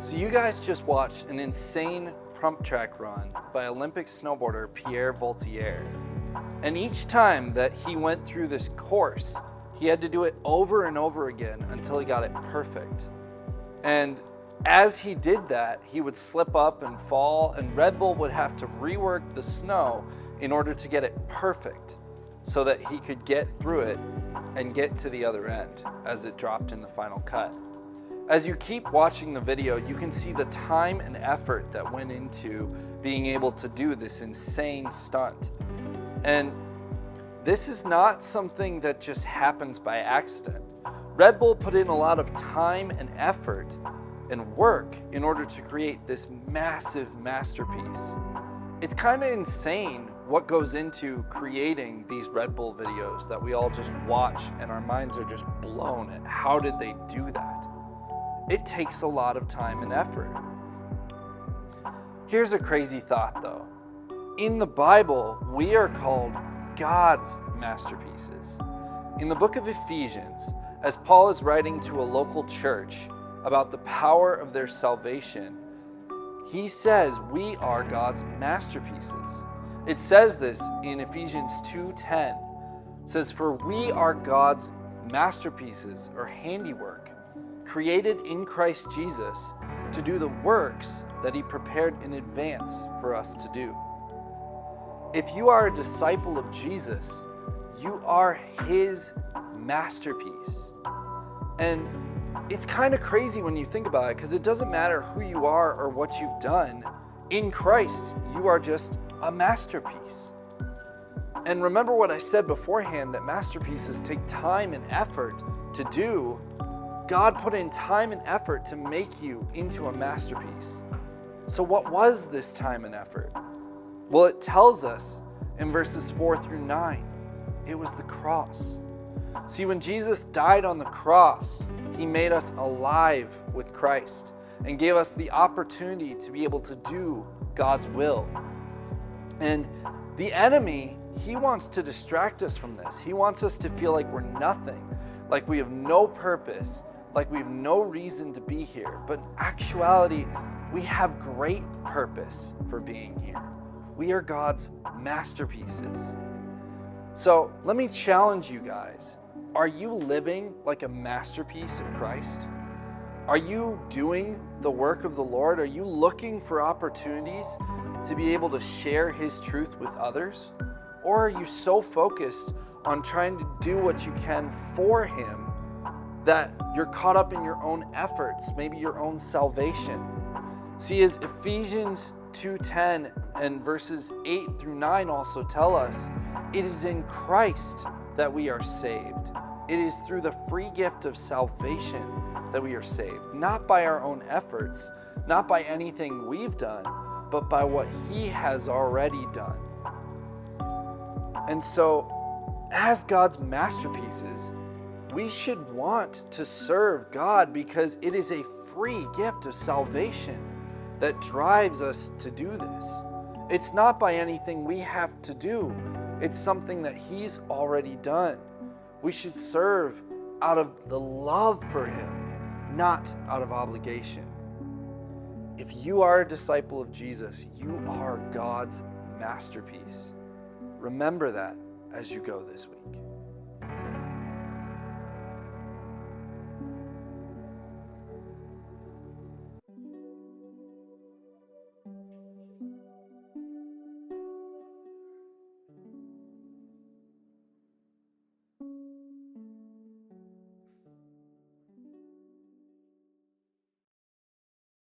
So you guys just watched an insane pump track run by Olympic snowboarder Pierre Vaultier. And each time that he went through this course, he had to do it over and over again until he got it perfect. And as he did that, he would slip up and fall, and Red Bull would have to rework the snow in order to get it perfect so that he could get through it and get to the other end as it dropped in the final cut. As you keep watching the video, you can see the time and effort that went into being able to do this insane stunt. And this is not something that just happens by accident. Red Bull put in a lot of time and effort and work in order to create this massive masterpiece. It's kind of insane what goes into creating these Red Bull videos that we all just watch and our minds are just blown at how did they do that? It takes a lot of time and effort. Here's a crazy thought though. In the Bible, we are called God's masterpieces. In the book of Ephesians, as Paul is writing to a local church about the power of their salvation, he says we are God's masterpieces. It says this in Ephesians 2:10. It says, "For we are God's masterpieces," or handiwork, created in Christ Jesus to do the works that he prepared in advance for us to do. If you are a disciple of Jesus, you are his masterpiece. And it's kind of crazy when you think about it, because it doesn't matter who you are or what you've done. In Christ, you are just a masterpiece. And remember what I said beforehand, that masterpieces take time and effort to do. God put in time and effort to make you into a masterpiece. So what was this time and effort? Well, it tells us in verses 4-9, it was the cross. See, when Jesus died on the cross, he made us alive with Christ and gave us the opportunity to be able to do God's will. And the enemy, he wants to distract us from this. He wants us to feel like we're nothing, like we have no purpose, like we have no reason to be here. But in actuality, we have great purpose for being here. We are God's masterpieces. So let me challenge you guys. Are you living like a masterpiece of Christ? Are you doing the work of the Lord? Are you looking for opportunities to be able to share his truth with others? Or are you so focused on trying to do what you can for him that you're caught up in your own efforts, maybe your own salvation? See, as Ephesians 2:10 and verses 8-9 also tell us, it is in Christ that we are saved. It is through the free gift of salvation that we are saved, not by our own efforts, not by anything we've done, but by what he has already done. And so, as God's masterpieces, we should want to serve God because it is a free gift of salvation that drives us to do this. It's not by anything we have to do. It's something that he's already done. We should serve out of the love for him, not out of obligation. If you are a disciple of Jesus, you are God's masterpiece. Remember that as you go this week.